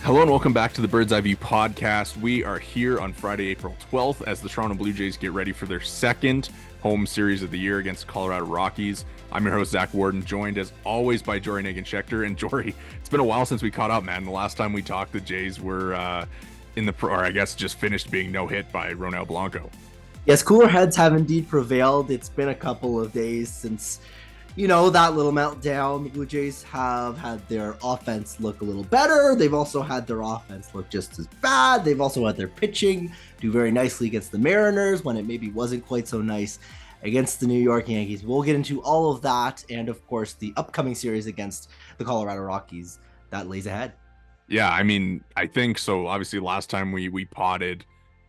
Hello and welcome back to the Bird's Eye View podcast. We are here on Friday, April 12th as the Toronto Blue Jays get ready for their second home series of the year against Colorado Rockies. I'm your host, Zach Worden, joined as always by Jori Negin-Shecter. And Jori, it's been a while since we caught up, man. The last time we talked, the Jays were just finished being no-hit by Ronel Blanco. Yes, cooler heads have indeed prevailed. It's been a couple of days since that little meltdown. The Blue Jays have had their offense look a little better. They've also had their offense look just as bad. They've also had their pitching do very nicely against the Mariners when it maybe wasn't quite so nice against the New York Yankees. We'll get into all of that and, of course, the upcoming series against the Colorado Rockies that lays ahead. Yeah, I think so. Obviously, last time we potted,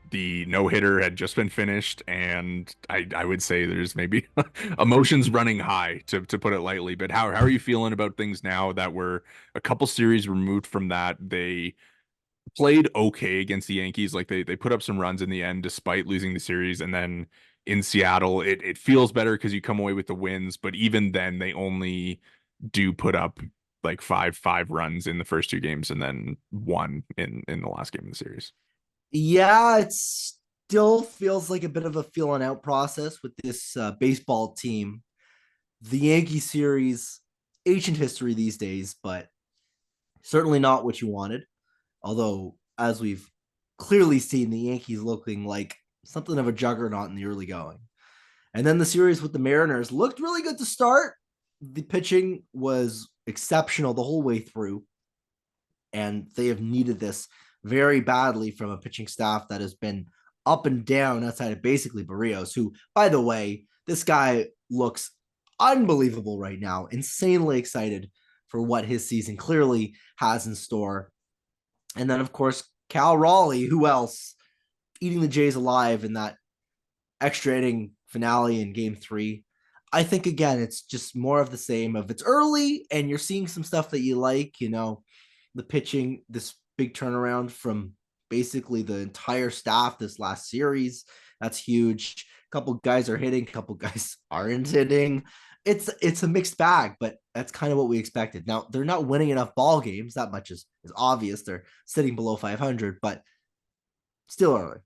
the no-hitter had just been finished, and I would say there's maybe emotions running high, to put it lightly. But how are you feeling about things now that we're a couple series removed from that? They played okay against the Yankees. Like they put up some runs in the end despite losing the series, and then in Seattle, it feels better because you come away with the wins. But even then, they only do put up like five runs in the first two games, and then one in the last game of the series. Yeah, it still feels like a bit of a feeling out process with this baseball team. The Yankee series, ancient history these days, but certainly not what you wanted. Although, as we've clearly seen, the Yankees looking like something of a juggernaut in the early going. And then the series with the Mariners looked really good to start. The pitching was exceptional the whole way through. And they have needed this very badly from a pitching staff that has been up and down outside of basically Barrios, who, by the way, this guy looks unbelievable right now. Insanely excited for what his season clearly has in store. And then, of course, Cal Raleigh, who else? Eating the Jays alive in that extra inning finale in game 3. I think, again, it's just more of the same. Of it's early and you're seeing some stuff that you like, the pitching, this big turnaround from basically the entire staff this last series. That's huge. A couple guys are hitting, a couple guys aren't hitting. It's a mixed bag, but that's kind of what we expected. Now, they're not winning enough ball games. That much is obvious. They're sitting below 500, but still early.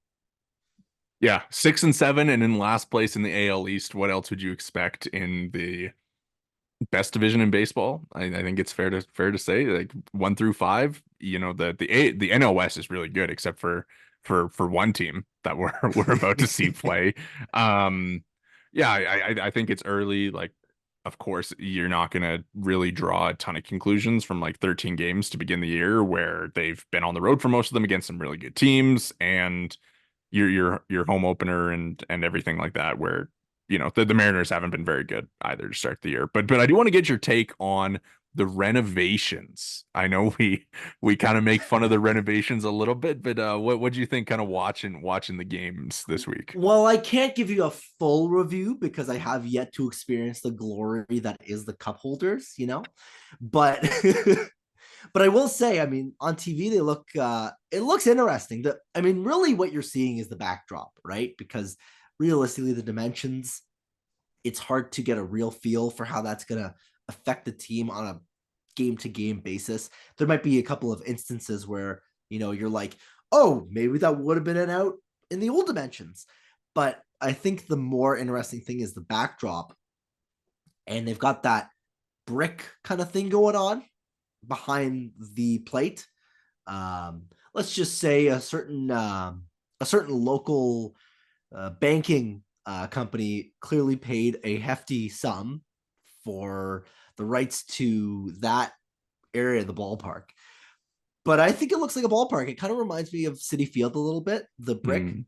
Yeah, 6-7 and in last place in the AL East. What else would you expect in the best division in baseball? I think it's fair to say, like 1 through 5. The NL West is really good, except for one team that we're about to see play. Yeah, I think it's early. Like, of course, you're not going to really draw a ton of conclusions from like 13 games to begin the year, where they've been on the road for most of them against some really good teams, and your home opener and everything like that, where the Mariners haven't been very good either to start the year. But I do want to get your take on the renovations. I know we kind of make fun of the renovations a lit'll bit, but what do you think, kind of watching the games this week? Well, I can't give you a full review because I have yet to experience the glory that is the cup holders, but but I will say, on TV they look it looks interesting. Really what you're seeing is the backdrop, right? Because realistically, the dimensions, it's hard to get a real feel for how that's going to affect the team on a game to game basis. There might be a couple of instances where, you're like, oh, maybe that would have been an out in the old dimensions. But I think the more interesting thing is the backdrop. And they've got that brick kind of thing going on behind the plate. Let's just say a certain local banking company clearly paid a hefty sum for the rights to that area of the ballpark. But I think it looks like a ballpark. It kind of reminds me of Citi Field a little bit, the brick. And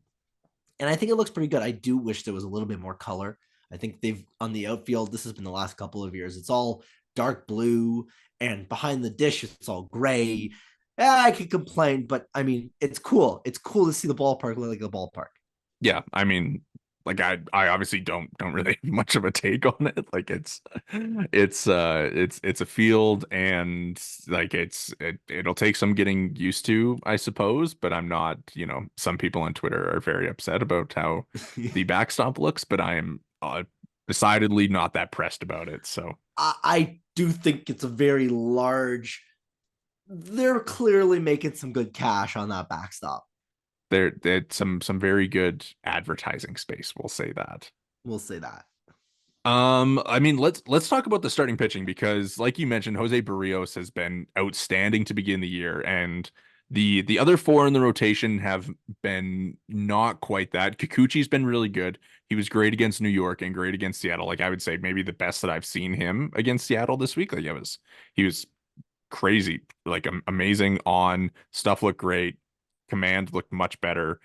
I think it looks pretty good. I do wish there was a little bit more color. I think they've, on the outfield, this has been the last couple of years, it's all dark blue, and behind the dish, it's all gray. I could complain, but it's cool. It's cool to see the ballpark look like a ballpark. Yeah, like I obviously don't really have much of a take on it. Like it's a field, and like it'll take some getting used to, I suppose, but I'm not, some people on Twitter are very upset about how the backstop looks, but I am decidedly not that pressed about it. So I do think it's a very large they're clearly making some good cash on that backstop. They're some very good advertising space, we'll say that. We'll say that. I mean, let's talk about the starting pitching because, like you mentioned, Jose Barrios has been outstanding to begin the year, and the other four in the rotation have been not quite that. Kikuchi's been really good. He was great against New York and great against Seattle. Like I would say, maybe the best that I've seen him against Seattle this week. Like he was crazy, like amazing on stuff looked great. Command looked much better.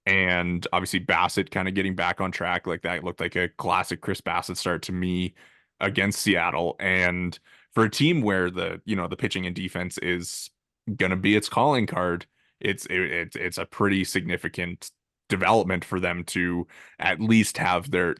And obviously Bassett kind of getting back on track like that looked like a classic Chris Bassett start to me against Seattle. And for a team where the pitching and defense is going to be its calling card, it's a pretty significant development for them to at least have their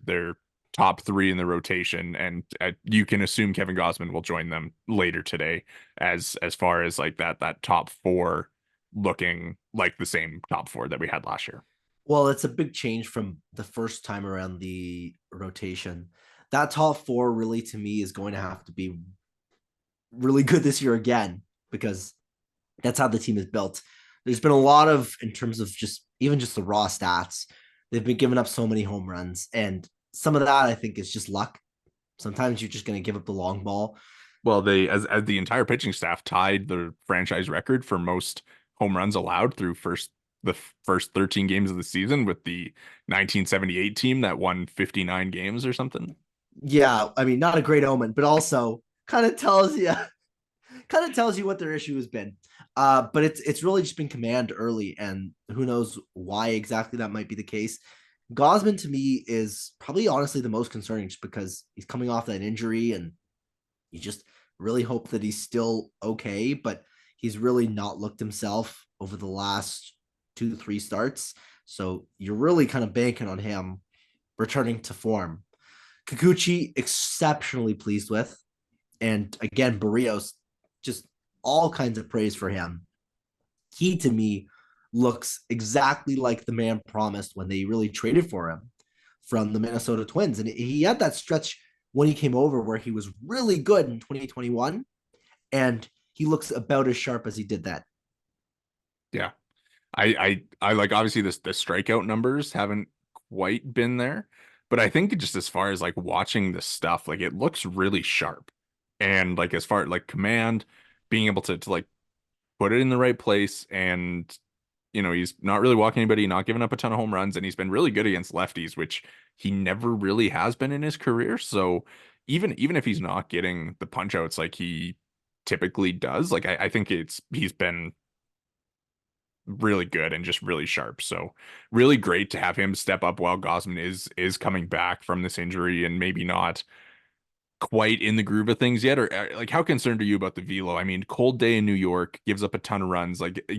top three in the rotation. And you can assume Kevin Gausman will join them later today as far as like that top four looking like the same top four that we had last year. Well, it's a big change from the first time around the rotation. That top four really, to me, is going to have to be really good this year again because that's how the team is built. There's been a lot of, in terms of just even just the raw stats, they've been giving up so many home runs. And some of that I think is just luck. Sometimes you're just going to give up the long ball. Well, they as the entire pitching staff tied the franchise record for most home runs allowed through the first 13 games of the season with the 1978 team that won 59 games or something. Yeah, I mean, not a great omen, but also kind of tells you what their issue has been. But it's really just been command early, and who knows why exactly that might be the case. Gosman to me is probably honestly the most concerning just because he's coming off that injury and you just really hope that he's still okay, but he's really not looked himself over the last 2, 3 starts. So you're really kind of banking on him returning to form. Kikuchi, exceptionally pleased with. And again, Barrios, just all kinds of praise for him. He, to me, looks exactly like the man promised when they really traded for him from the Minnesota Twins. And he had that stretch when he came over where he was really good in 2021. And he looks about as sharp as he did that. Yeah. I like obviously the strikeout numbers haven't quite been there, but I think just as far as like watching this stuff, like it looks really sharp. And like as far like command, being able to like put it in the right place and he's not really walking anybody, not giving up a ton of home runs, and he's been really good against lefties, which he never really has been in his career. So even if he's not getting the punch outs like he typically does, like I think he's been really good and just really sharp. So really great to have him step up while Gosman is coming back from this injury and maybe not quite in the groove of things yet. Or like how concerned are you about the velo? I mean, cold day in New York gives up a ton of runs. Like are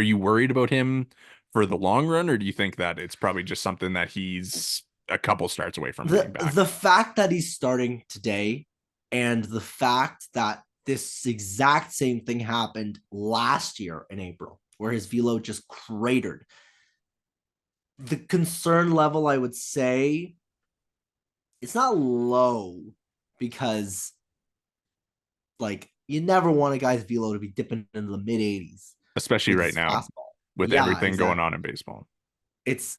you worried about him for the long run, or do you think that it's probably just something that he's a couple starts away from being back? The fact that he's starting today and the fact that this exact same thing happened last year in April, where his velo just cratered. The concern level, I would say, it's not low because, like, you never want a guy's velo to be dipping into the mid 80s Especially with right his now fastball. with Yeah, everything going exactly. on in baseball. It's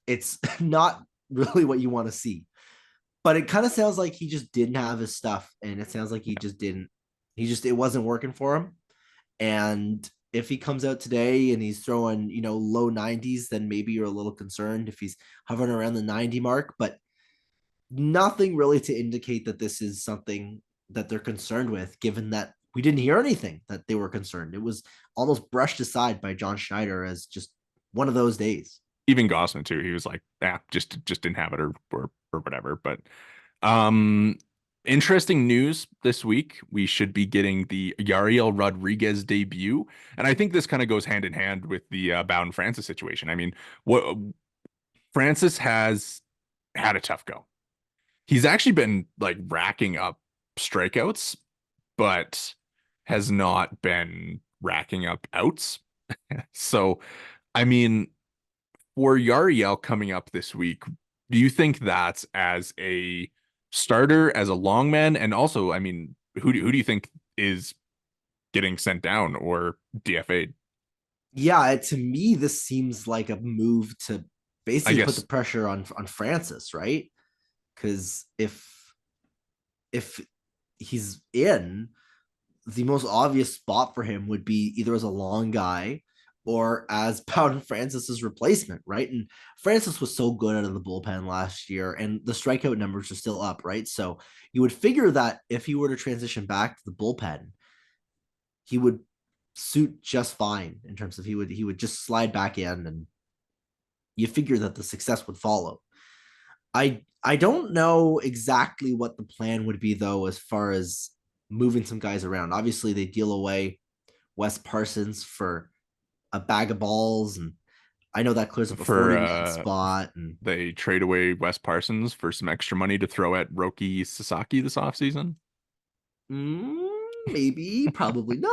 not really what you want to see. But it kind of sounds like he just didn't have his stuff, and it sounds like he just didn't. It wasn't working for him. And if he comes out today and he's throwing, low 90s, then maybe you're a little concerned if he's hovering around the 90 mark. But nothing really to indicate that this is something that they're concerned with, given that we didn't hear anything that they were concerned. It was almost brushed aside by John Schneider as just one of those days. Even Gosman too. He was like, yeah, just didn't have it or whatever. But um interesting news this week. We should be getting the Yariel Rodriguez debut. And I think this kind of goes hand in hand with the Bowden Francis situation. I mean, what Francis has had a tough go. He's actually been like racking up strikeouts, but has not been racking up outs. So, I mean, for Yariel coming up this week, do you think that's as a starter, as a long man, and also, I mean, who do you think is getting sent down or DFA'd. Yeah, to me, this seems like a move to I basically put the guess pressure on Francis, right? Because if he's in, the most obvious spot for him would be either as a long guy or as Bowden Francis's replacement, right? And Francis was so good out of the bullpen last year, and the strikeout numbers are still up, right? So you would figure that if he were to transition back to the bullpen, he would suit just fine in terms of he would just slide back in, and you figure that the success would follow. I don't know exactly what the plan would be though, as far as moving some guys around. Obviously, they deal away Wes Parsons for a bag of balls, and I know that clears up a for 40-man spot. And they trade away Wes Parsons for some extra money to throw at Roki Sasaki this offseason. maybe, probably not,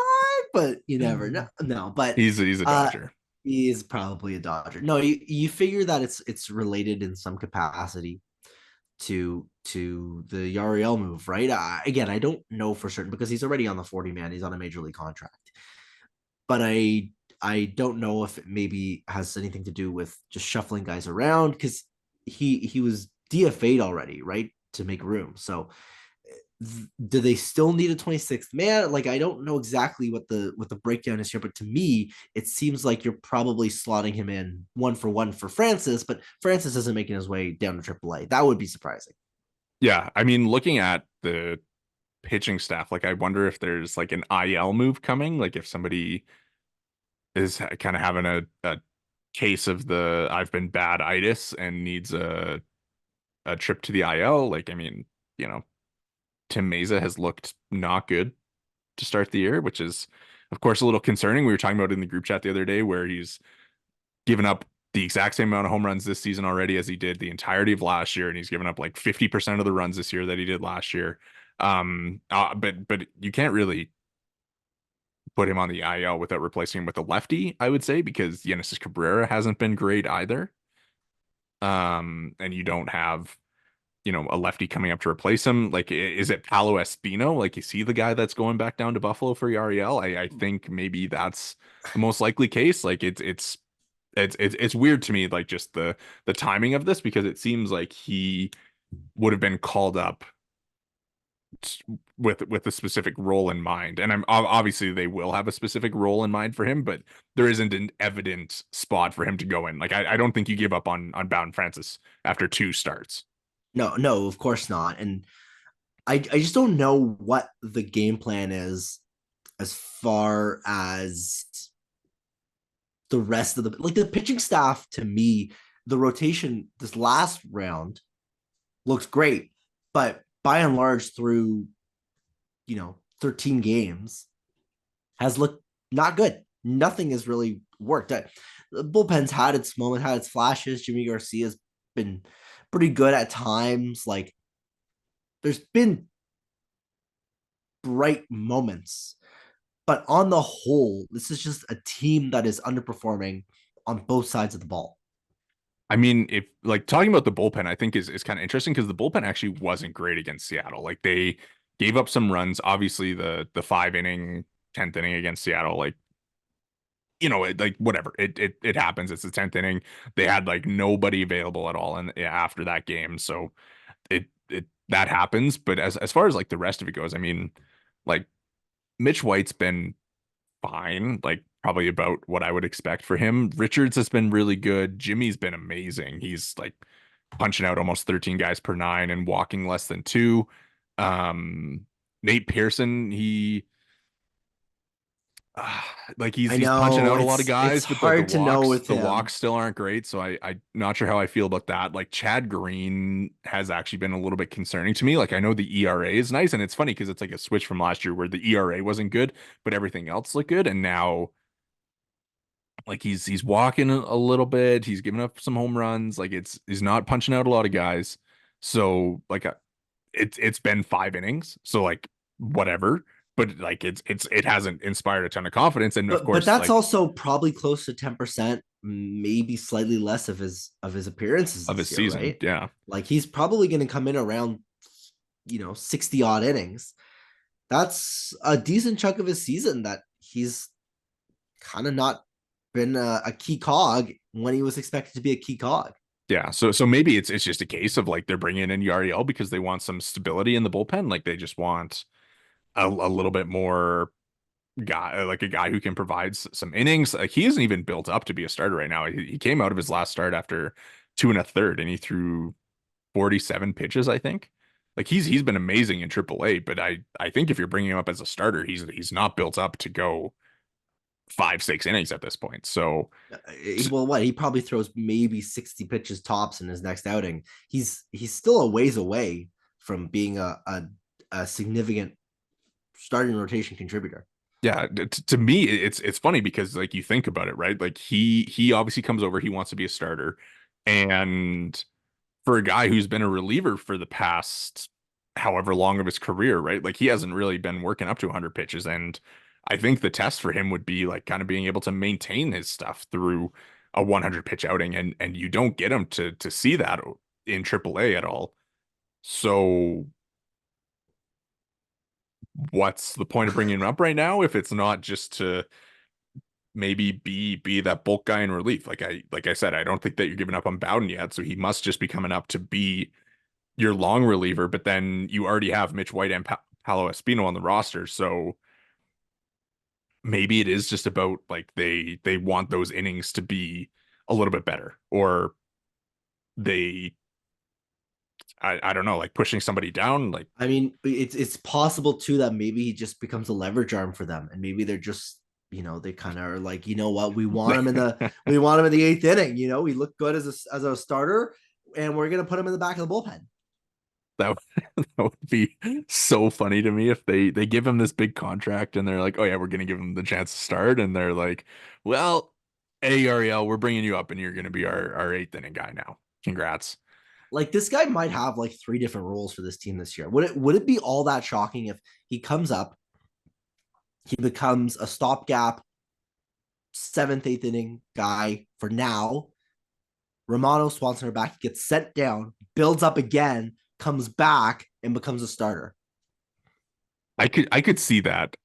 but you never know. No, but He's a uh, Dodger. he is probably a Dodger. No, you figure that it's related in some capacity to the Yariel move, right? Again, I don't know for certain because he's already on the 40-man. He's on a major league contract, but I don't know if it maybe has anything to do with just shuffling guys around because he was DFA'd already, right, to make room. So do they still need a 26th man? Like, I don't know exactly what the breakdown is here, but to me it seems like you're probably slotting him in one for Francis, but Francis isn't making his way down to AAA. That would be surprising. Yeah, I mean, looking at the pitching staff, like I wonder if there's like an IL move coming, like if somebody is kind of having a case of the I've been bad itis and needs a trip to the IL. Like, I mean, you know, Tim Mesa has looked not good to start the year, which is, of course, a little concerning. We were talking about it in the group chat the other day where he's given up the exact same amount of home runs this season already as he did the entirety of last year, and he's given up like 50% of the runs this year that he did last year. But you can't really put him on the IL without replacing him with a lefty, I would say, because Genesis Cabrera hasn't been great either. And you don't have, a lefty coming up to replace him. Like, is it Paolo Espino? Like, is he the guy that's going back down to Buffalo for Yariel? I think maybe that's the most likely case. Like, it's weird to me, like just the timing of this, because it seems like he would have been called up with a specific role in mind, and I'm obviously they will have a specific role in mind for him, but there isn't an evident spot for him to go in. Like, I don't think you give up on Bowden Francis after two starts. No, of course not. And I just don't know what the game plan is as far as the rest of the pitching staff. To me, the rotation this last round looks great, but by and large through 13 games has looked not good. Nothing has really worked. The bullpen's had its moment, had its flashes. Jimmy Garcia's been pretty good at times. Like, there's been bright moments, but on the whole, this is just a team that is underperforming on both sides of the ball. I mean, if like talking about the bullpen, I think is kind of interesting because the bullpen actually wasn't great against Seattle. Like, they gave up some runs. Obviously, the 5 inning, 10th inning against Seattle, like, like whatever. It happens. It's the 10th inning. They had like nobody available at all, and after that game, so it that happens. But as far as like the rest of it goes, I mean, like Mitch White's been fine, like probably about what I would expect for him. Richards has been really good. Jimmy's been amazing. He's like punching out almost 13 guys per nine and walking less than two. Um, Nate Pearson, he uh, like I he's punching know out a lot of it's guys, but the hard to know with the him. walks still aren't great. So I'm not sure how I feel about that. Like, Chad Green has actually been a little bit concerning to me. Like, I know the ERA is nice, and it's funny because it's like a switch from last year where the ERA wasn't good, but everything else looked good, and now like he's walking a little bit. He's giving up some home runs. Like, he's not punching out a lot of guys. So like it's been 5 innings. So like whatever. But like it hasn't inspired a ton of confidence. And of But course, that's like also probably close to 10%, maybe slightly less of his appearances of his this year, season. right? Yeah. Like, he's probably going to come in around 60 odd innings. That's a decent chunk of his season that he's kind of not been a key cog when he was expected to be a key cog. Yeah, so maybe it's just a case of like they're bringing in Yariel because they want some stability in the bullpen. Like they just want a little bit more guy, like a guy who can provide some innings. Like he isn't even built up to be a starter right now. He came out of his last start after 2 1/3, and he threw 47 pitches, I think. Like he's been amazing in AAA, but I think if you're bringing him up as a starter, he's not built up to go 5 6 innings at this point. So Well, what he probably throws maybe 60 pitches tops in his next outing. He's still a ways away from being a significant starting rotation contributor. yeah, to me, it's funny because like you think about it, right? Like he obviously comes over, he wants to be a starter, and for a guy who's been a reliever for the past however long of his career, right? Like he hasn't really been working up to 100 pitches, and I think the test for him would be like kind of being able to maintain his stuff through a 100 pitch outing, and you don't get him to see that in AAA at all. So what's the point of bringing him up right now if it's not just to maybe be that bulk guy in relief? Like I said, I don't think that you're giving up on Bowden yet, so he must just be coming up to be your long reliever. But then you already have Mitch White and Paolo Espino on the roster, so maybe it is just about like they want those innings to be a little bit better, or they I don't know, like pushing somebody down, like I mean, it's possible too that maybe he just becomes a leverage arm for them, and maybe they're just they kind of are like, you know what, we want him in the eighth inning. He looked good as a starter, and we're gonna put him in the back of the bullpen. that that would be so funny to me if they give him this big contract and they're like, oh yeah, we're gonna give him the chance to start, and they're like, well, hey Ariel, we're bringing you up and you're gonna be our eighth inning guy now. Congrats. Like this guy might have like three different roles for this team this year. Would it be all that shocking if he comes up, he becomes a stopgap seventh, eighth inning guy for now? Romano, Swanson are back, gets sent down, builds up again, comes back, and becomes a starter. I could see that.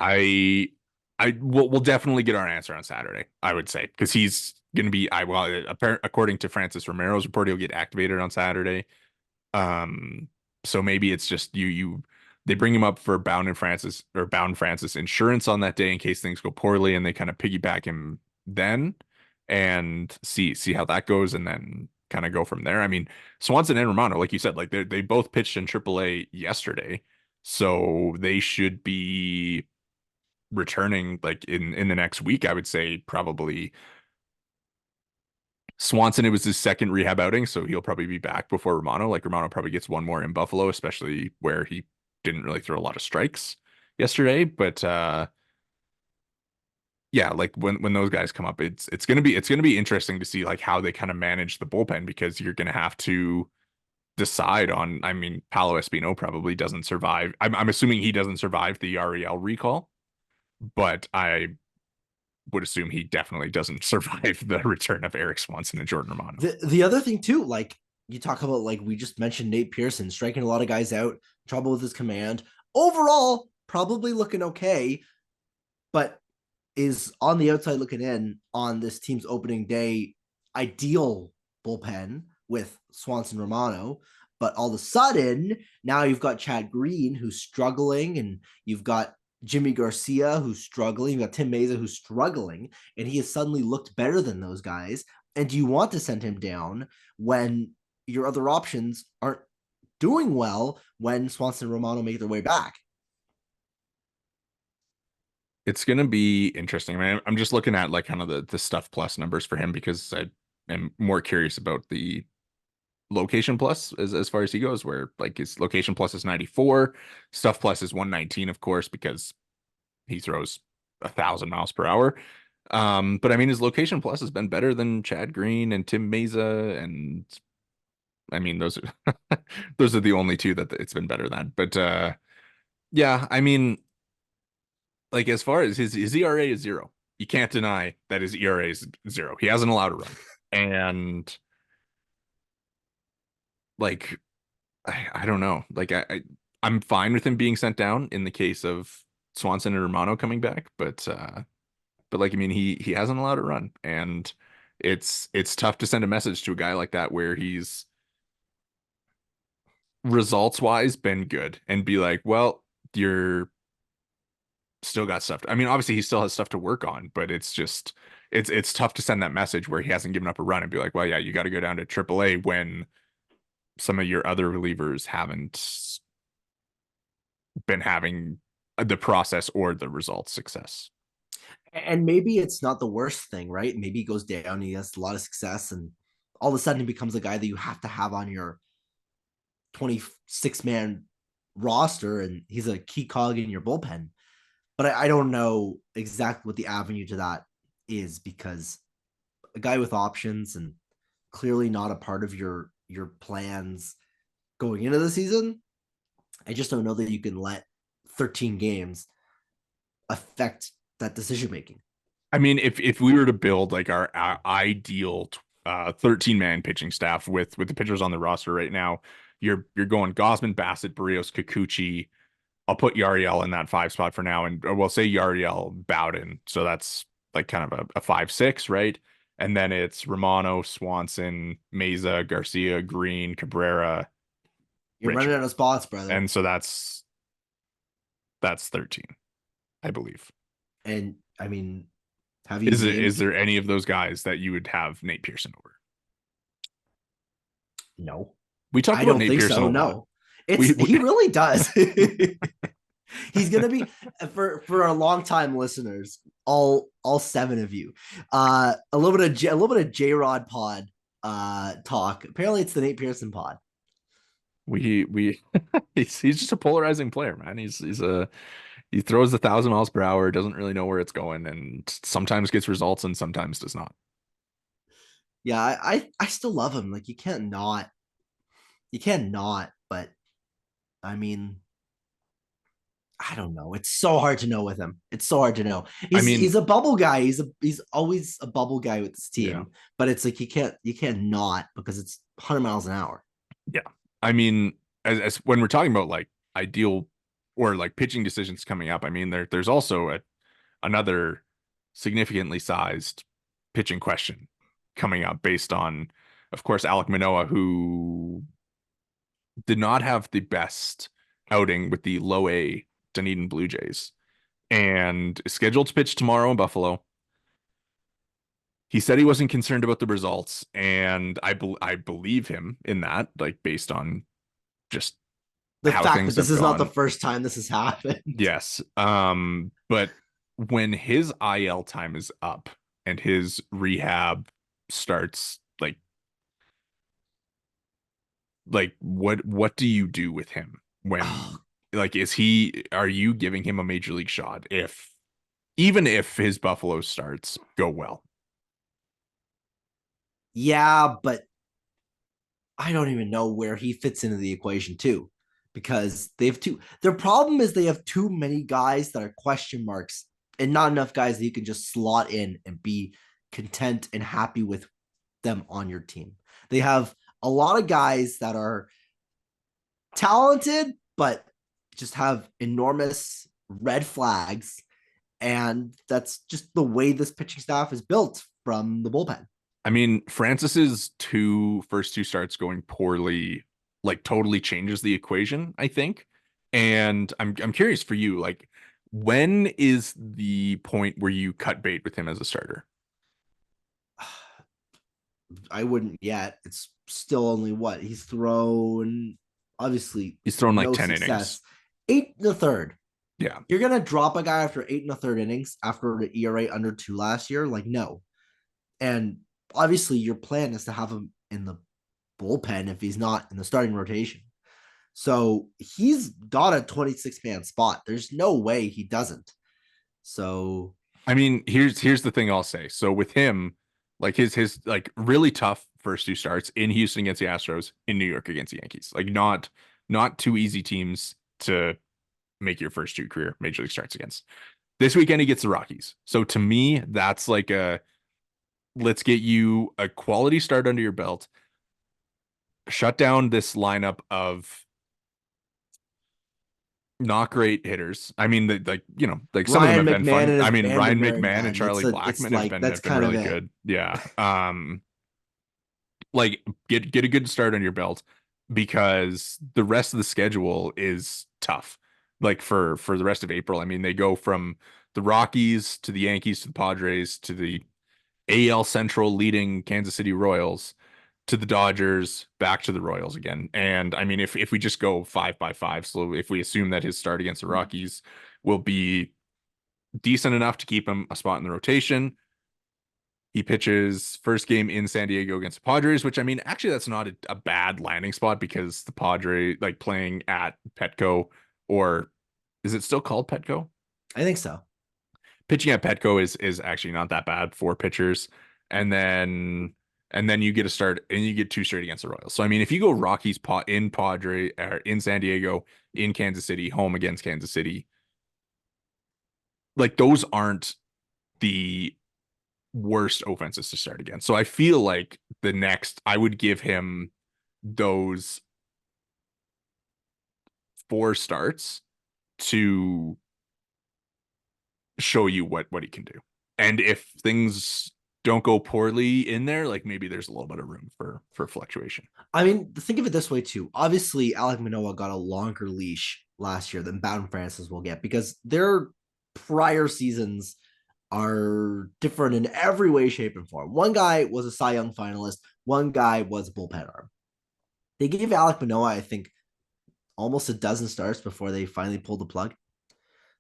We'll definitely get our answer on Saturday, I would say, because he's gonna be according to Francis Romero's report, he'll get activated on Saturday. Um, so maybe it's just they bring him up for Bound Francis insurance on that day in case things go poorly, and they kind of piggyback him then and see how that goes, and then kind of go from there. I mean, Swanson and Romano, like you said, like they both pitched in AAA yesterday, so they should be returning like in the next week. I would say probably Swanson, it was his second rehab outing, so he'll probably be back before Romano. Like Romano probably gets one more in Buffalo, especially where he didn't really throw a lot of strikes yesterday. But yeah, like when those guys come up, it's gonna be interesting to see like how they kind of manage the bullpen, because you're gonna have to decide on. I mean, Paolo Espino probably doesn't survive. I'm assuming he doesn't survive the REL recall, but I would assume he definitely doesn't survive the return of Eric Swanson and Jordan Romano. The other thing too, like you talk about, like we just mentioned, Nate Pearson striking a lot of guys out, trouble with his command. Overall, probably looking okay, but is on the outside looking in on this team's opening day ideal bullpen with Swanson Romano. But all of a sudden, now you've got Chad Green who's struggling, and you've got Jimmy Garcia who's struggling, you've got Tim Meza who's struggling, and he has suddenly looked better than those guys. And do you want to send him down when your other options aren't doing well when Swanson and Romano make their way back? It's gonna be interesting. I mean, I'm just looking at like kind of the stuff plus numbers for him because I am more curious about the location plus as far as he goes, where like his location plus is 94, stuff plus is 119, of course, because he throws 1,000 miles per hour. But I mean his location plus has been better than Chad Green and Tim Meza, and I mean those are those are the only two that it's been better than. But yeah, I mean, like as far as his ERA is 0. You can't deny that his ERA is 0. He hasn't allowed a run. And like I don't know. Like I'm fine with him being sent down in the case of Swanson and Romano coming back, but like I mean he hasn't allowed it run, and it's tough to send a message to a guy like that where he's results wise been good and be like, well, you're still got stuff. I mean, obviously he still has stuff to work on, but it's just it's tough to send that message where he hasn't given up a run and be like, well, yeah, you got to go down to AAA when some of your other relievers haven't been having the process or the results success. And maybe it's not the worst thing, right? Maybe he goes down, he has a lot of success, and all of a sudden he becomes a guy that you have to have on your 26-man roster, and he's a key cog in your bullpen. But I don't know exactly what the avenue to that is, because a guy with options and clearly not a part of your plans going into the season, I just don't know that you can let 13 games affect that decision making. I mean, if we were to build like our ideal 13-man pitching staff with the pitchers on the roster right now, you're going Gosman, Bassett, Barrios, Kikuchi. I'll put Yariel in that 5 spot for now, and we'll say Yariel Bowden. So that's like kind of a 5-6, right? And then it's Romano, Swanson, Meza, Garcia, Green, Cabrera, You're running Richard. out of spots, brother. And so that's 13, I believe. And I mean, have you Is named? there any of those guys that you would have Nate Pearson over? No, We talk I about don't Nate think Pearson so. a lot. No, it's We he really does. He's gonna be, for our longtime listeners, all seven of you. A little bit of a little bit of J Rod pod talk. Apparently, it's the Nate Pearson pod. we he's just a polarizing player, man. He throws 1,000 miles per hour, doesn't really know where it's going, and sometimes gets results and sometimes does not. Yeah, I still love him. Like you can't not. But I mean, I don't know. It's so hard to know with him. It's so hard to know. I He's mean, a bubble guy. He's always a bubble guy with this yeah, team. But it's like you can't not, because it's 100 miles an hour. yeah. I mean, as when we're talking about like ideal or like pitching decisions coming up, I mean there's also another significantly sized pitching question coming up based on, of course, Alek Manoah, who did not have the best outing with the low A Dunedin Blue Jays and is scheduled to pitch tomorrow in Buffalo. He said he wasn't concerned about the results, and I believe him in that, like based on just The how fact that things this have is not the gone. first time this has happened. Yes. But when his IL time is up and his rehab starts, like what do you do with him Oh, when like are you giving him a major league shot if even if his Buffalo starts go well? yeah, but I don't even know where he fits into the equation too, because they have two. Their problem is they have too many guys that are question marks, and not enough guys that you can just slot in and be content and happy with them on your team. They have a lot of guys that are talented, but just have enormous red flags. And that's just the way this pitching staff is built from the bullpen. I mean, Francis's first two starts going poorly like totally changes the equation, I think. And I'm curious for you, like when is the point where you cut bait with him as a starter? I wouldn't yet. It's still only what he's thrown. Obviously, He's thrown like no 10 innings. success. Eight and a third. Yeah. You're gonna drop a guy after eight and a third innings after the ERA under two last year? Like, no. And obviously, your plan is to have him in the bullpen if he's not in the starting rotation. So he's got a 26-man spot. There's no way he doesn't. So I mean, here's the thing I'll say. So with him, like his like really tough first two starts in Houston against the Astros, in New York against the Yankees. Like not two easy teams to make your first two career major league starts against. This weekend he gets the Rockies. So to me, that's like a let's get you a quality start under your belt. Shut down this lineup of not great hitters. I mean, like like some of them Ryan have been McMahon and fun. his I mean, band are Ryan very McMahon and bad. Charlie It's Blackmon have like been that's have been kind of really it. good. Yeah. Like get a good start on your belt because the rest of the schedule is tough. Like for the rest of April, I mean, they go from the Rockies to the Yankees to the Padres to the AL Central leading Kansas City Royals to the Dodgers, back to the Royals again. And I mean, if we just go 5 by 5, so if we assume that his start against the Rockies will be decent enough to keep him a spot in the rotation, he pitches first game in San Diego against the Padres, which I mean, actually, that's not a bad landing spot because the Padre, like playing at Petco, or is it still called Petco? I think so. Pitching at Petco is actually not that bad for pitchers. And then you get a start and you get two straight against the Royals. So I mean, if you go Rockies in Padre or in San Diego, in Kansas City, home against Kansas City, like those aren't the worst offenses to start against. So I feel like the next I would give him those four starts to show you what he can do. And if things don't go poorly in there, like maybe there's a little bit of room for fluctuation. I mean, think of it this way too. Obviously, Alek Manoah got a longer leash last year than Bowden Francis will get because their prior seasons are different in every way, shape, and form. One guy was a Cy Young finalist. One guy was a bullpen arm. They gave Alek Manoah, I think, almost a dozen starts before they finally pulled the plug.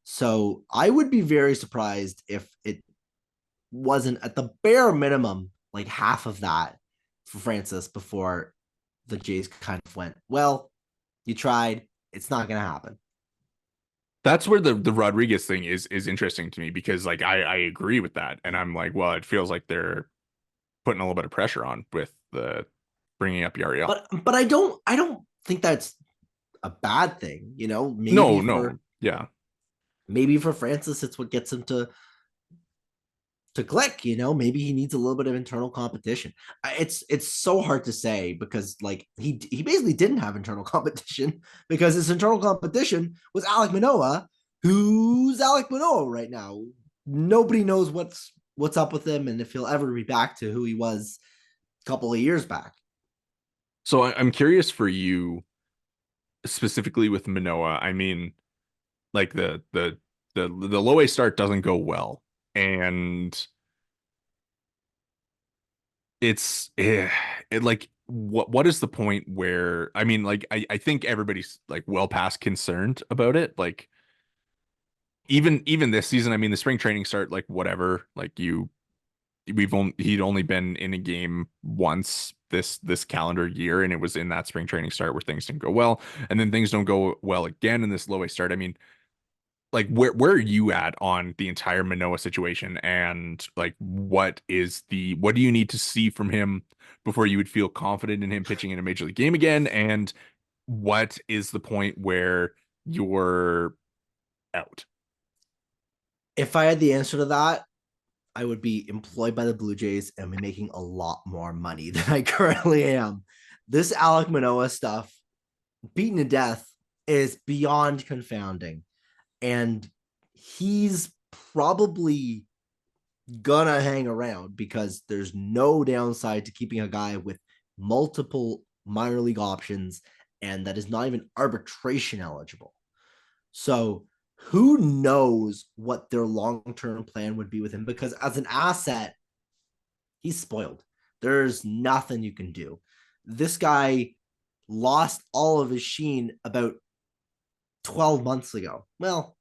So I would be very surprised if it wasn't at the bare minimum like half of that for Francis before the Jays kind of went, well, you tried. It's not going to happen. That's where the Rodriguez thing is interesting to me because like I agree with that, and I'm like, well, it feels like they're putting a little bit of pressure on with the bringing up Yariel. But I don't think that's a bad thing. You know, No, no, yeah. maybe for Francis, it's what gets him to click. You know, maybe he needs a little bit of internal competition. It's so hard to say because like he basically didn't have internal competition because his internal competition was Alek Manoah, who's Alek Manoah right now. Nobody knows what's up with him and if he'll ever be back to who he was a couple of years back. So I'm curious for you specifically with Manoa. I mean, like the low A start doesn't go well, and it's it like what is the point where I mean, like I think everybody's like well past concerned about it. Like even this season, I mean, the spring training start, like whatever, like he'd only been in a game once this calendar year, and it was in that spring training start where things didn't go well, and then things don't go well again in this low A start. I mean, like where are you at on the entire Manoa situation, and like what do you need to see from him before you would feel confident in him pitching in a major league game again, and what is the point where you're out? If I had the answer to that, I would be employed by the Blue Jays and be making a lot more money than I currently am. This Alek Manoah stuff, beaten to death, is beyond confounding. And he's probably gonna hang around because there's no downside to keeping a guy with multiple minor league options and that is not even arbitration eligible. So who knows what their long-term plan would be with him because as an asset, he's spoiled. There's nothing you can do. This guy lost all of his sheen about 12 months ago. Well,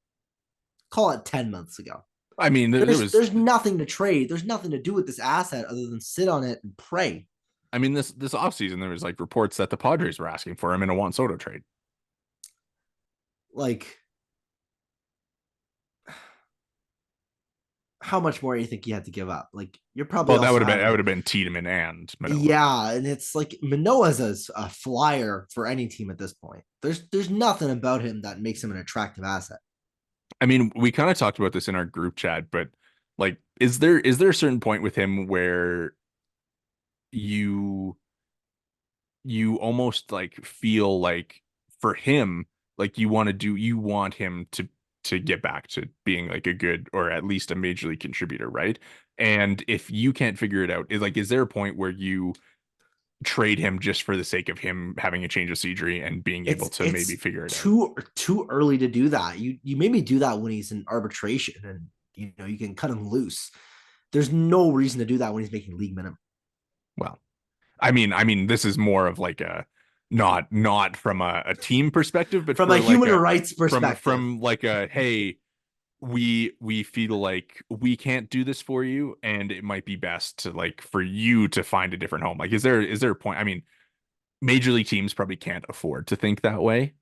call it 10 months ago. I mean, there was There's nothing to trade. There's nothing to do with this asset other than sit on it and pray. I mean this offseason there was like reports that the Padres were asking for him in a Juan Soto trade. Like, how much more do you think you had to give up? Like, you're probably Well, also that having would have been Tiedemann and Manoa. yeah, and it's like Manoah's a flyer for any team at this point. There's nothing about him that makes him an attractive asset. I mean, we kind of talked about this in our group chat, but like, is there a certain point with him where you you almost like feel like for him Like you want him to get back to being like a good or at least a major league contributor, right? And if you can't figure it out, is there a point where you trade him just for the sake of him having a change of scenery and being able to maybe It's figure it out? too early to do that. You maybe do that when he's in arbitration and you can cut him loose. There's no reason to do that when he's making league minimum. Well, I mean, this is more of like a not from a team perspective, but From a for like human a rights perspective. from like a hey, we feel like we can't do this for you, and it might be best to like for you to find a different home. Like, is there a point? I mean, major league teams probably can't afford to think that way,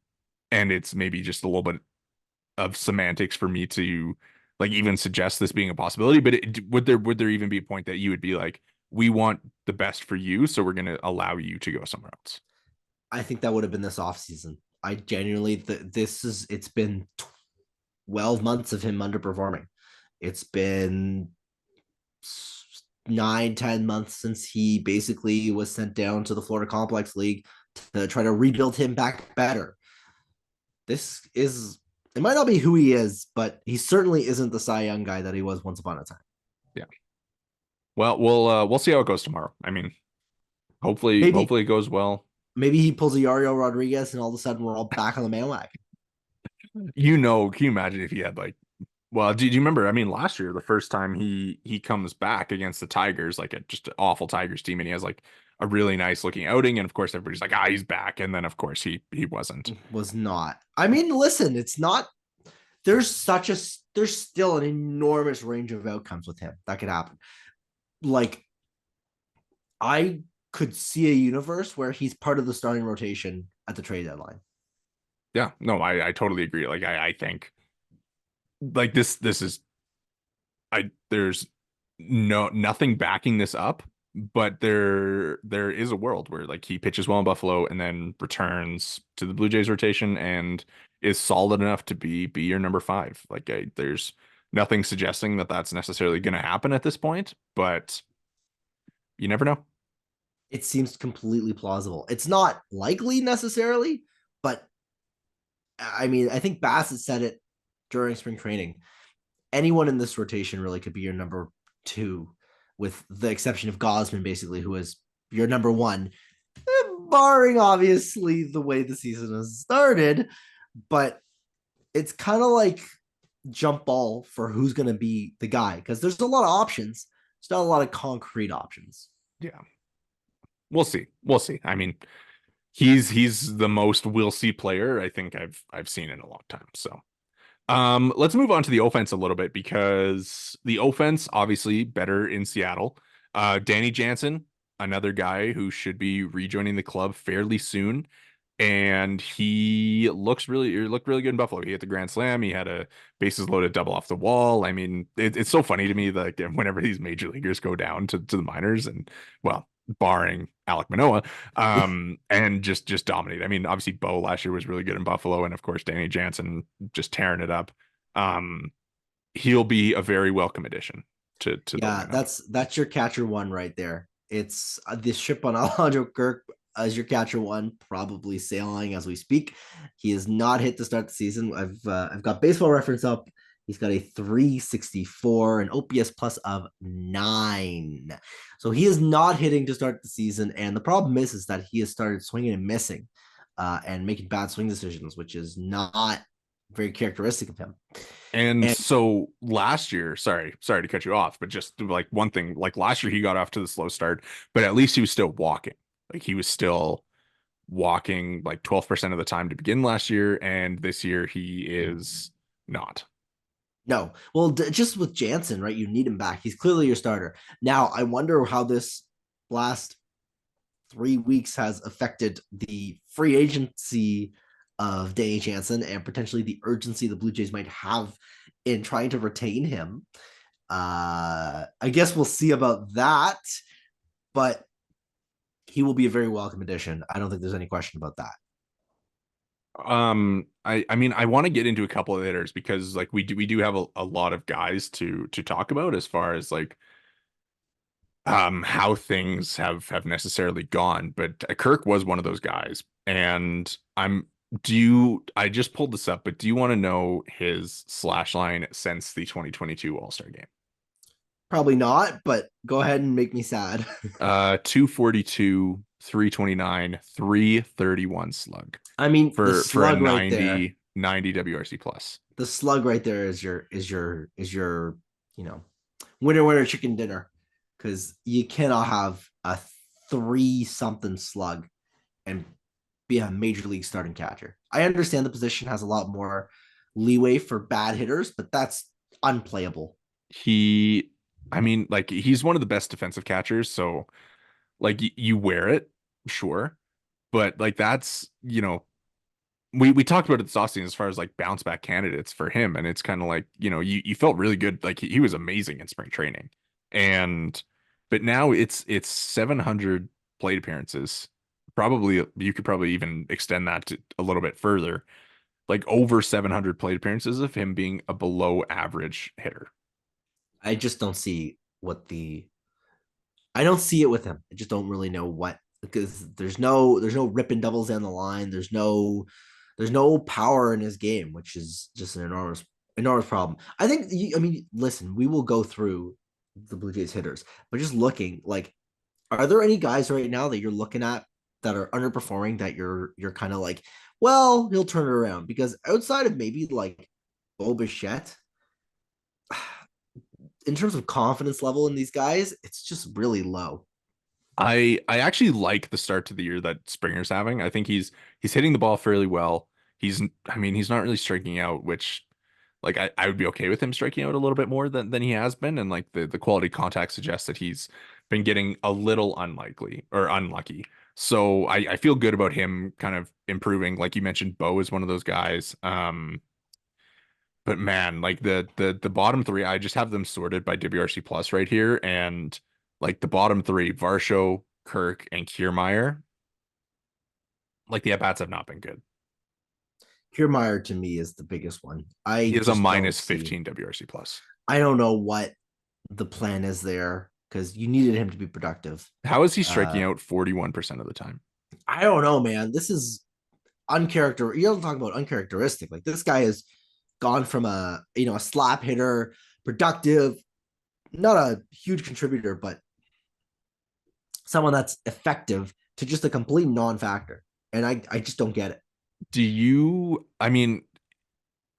and it's maybe just a little bit of semantics for me to like even suggest this being a possibility. But would there even be a point that you would be like, we want the best for you, so we're going to allow you to go somewhere else? I think that would have been this offseason. I genuinely it's been 12 months of him underperforming. It's been 9, 10 months since he basically was sent down to the Florida Complex League to try to rebuild him back better. This is it might not be who he is, but he certainly isn't the Cy Young guy that he was once upon a time. Yeah. Well, we'll see how it goes tomorrow. I mean, hopefully Maybe hopefully it goes well. maybe he pulls a Yario Rodriguez and all of a sudden we're all back on the bandwagon. Can you imagine if he had like, well, do you remember? I mean, last year, the first time he comes back against the Tigers, like a just an awful Tigers team, and he has like a really nice looking outing, and of course everybody's like, he's back, and then of course he wasn't. Was not. I mean, listen, it's not there's still an enormous range of outcomes with him that could happen. Like I could see a universe where he's part of the starting rotation at the trade deadline. Yeah, no, I totally agree. Like I think like this is I there's nothing backing this up, but there is a world where like he pitches well in Buffalo and then returns to the Blue Jays rotation and is solid enough to be your number five. Like there's nothing suggesting that that's necessarily going to happen at this point, but you never know. It seems completely plausible. It's not likely necessarily, but I mean, I think Bassett said it during spring training. Anyone in this rotation really could be your number two, with the exception of Gosman, basically, who is your number one, barring obviously the way the season has started. But it's kind of like jump ball for who's going to be the guy because there's a lot of options. There's not a lot of concrete options. Yeah, we'll see. We'll see. I mean, he's the most we'll see player I think I've seen in a long time. So let's move on to the offense a little bit because the offense obviously better in Seattle. Danny Jansen, another guy who should be rejoining the club fairly soon, and he looked really good in Buffalo. He hit the grand slam. He had a bases loaded double off the wall. I mean, it's so funny to me that whenever these major leaguers go down to the minors, and well, barring Alek Manoah, and just dominate. I mean, obviously Bo last year was really good in Buffalo, and of course Danny Jansen just tearing it up. Um, he'll be a very welcome addition to the Yeah, lineup. that's your catcher one right there. It's this ship on Alejandro Kirk as your catcher one, probably sailing as we speak. He has not hit to start the season. I've got baseball reference up. He's got a 364, an OPS plus of 9. So he is not hitting to start the season. And the problem is that he has started swinging and missing and making bad swing decisions, which is not very characteristic of him. And And so last year, sorry to cut you off, but just like one thing, like last year he got off to the slow start, but at least he was still walking. Like he was still walking like 12% of the time to begin last year, and this year he is not. no, well, just with Jansen, right? You need him back. He's clearly your starter. Now, I wonder how this last 3 weeks has affected the free agency of Danny Jansen and potentially the urgency the Blue Jays might have in trying to retain him. I guess we'll see about that, but he will be a very welcome addition. I don't think there's any question about that. I mean I want to get into a couple of hitters because like we do have a lot of guys to talk about as far as like how things have necessarily gone, but Kirk was one of those guys, and I'm I just pulled this up, but do you want to know his slash line since the 2022 All-Star game? Probably not, but go ahead and make me sad. 242, 329, 331 slug I mean, for a 90 WRC plus. the slug right there is your you know winner chicken dinner, because you cannot have a 3 something slug and be a major league starting catcher. I understand the position has a lot more leeway for bad hitters, but that's unplayable. He, I mean, like he's one of the best defensive catchers, so like you wear it, sure, but like that's, we talked about it this offseason as far as like bounce back candidates for him, and it's kind of like, you felt really good, like he was amazing in spring training, and but now it's 700 plate appearances. Probably you could probably even extend that to a little bit further, like over 700 plate appearances of him being a below average hitter. I just don't see what the I don't see it with him. I just don't really know what, because there's no ripping doubles down the line. There's no power in his game, which is just an enormous problem. I think I mean, listen, we will go through the Blue Jays hitters, but just looking like, are there any guys right now that you're looking at that are underperforming that you're kind of like, well, he'll turn it around? Because outside of maybe like Bo Bichette, in terms of confidence level in these guys, it's just really low. I actually like the start to the year that Springer's having. I think he's hitting the ball fairly well. I mean, he's not really striking out, which like I would be okay with him striking out a little bit more than he has been. And like the quality contact suggests that he's been getting a little unlikely or unlucky. So I feel good about him kind of improving. Like you mentioned, Bo is one of those guys. But man, like the bottom three, I just have them sorted by WRC plus right here. And like the bottom three, Varsho, Kirk, and Kiermaier, like the at-bats have not been good. Kiermaier to me is the biggest one. He I is a just don't minus see. 15 WRC plus. I don't know what the plan is there, because you needed him to be productive. How is he striking Uh, out 41% of the time? I don't know, man. This is uncharacter. You don't talk about uncharacteristic. Like, this guy has gone from a slap hitter, productive, not a huge contributor, but someone that's effective, to just a complete non-factor. And I just don't get it. I mean,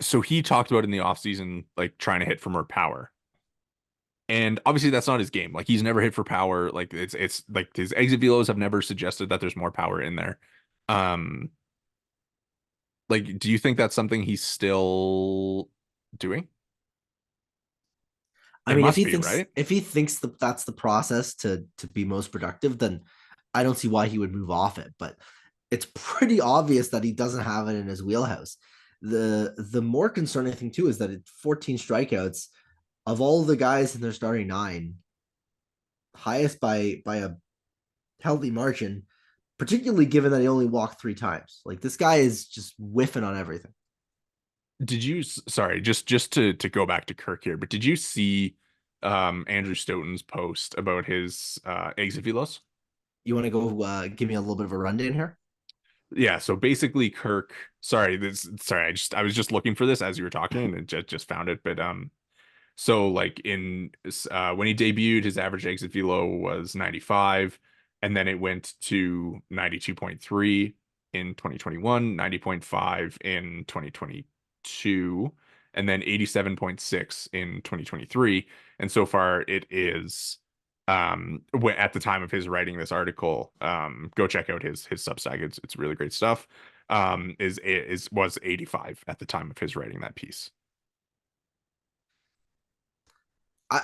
so he talked about in the offseason, like trying to hit for more power. And obviously that's not his game. Like he's never hit for power. Like it's like his exit velos have never suggested that there's more power in there. Um, like, do you think that's something he's still doing? I It mean, if must he be, thinks right? if he thinks that that's the process to be most productive, then I don't see why he would move off it. But it's pretty obvious that he doesn't have it in his wheelhouse. The more concerning thing too is that it's 14 strikeouts of all the guys in their starting nine, highest by a healthy margin, particularly given that he only walked 3 times. Like, this guy is just whiffing on everything. Sorry, just to go back to Kirk here, but did you see Andrew Stoughton's post about his exit velos? You want to go give me a little bit of a rundown here? Yeah, so basically Kirk, I was just looking for this as you were talking and just found it, but so like in when he debuted, his average exit velo was 95, and then it went to 92.3 in 2021, 90.5 in 2022, and then 87.6 in 2023. And so far it is at the time of his writing this article, go check out his Substack. It's really great stuff. Is was 85 at the time of his writing that piece. I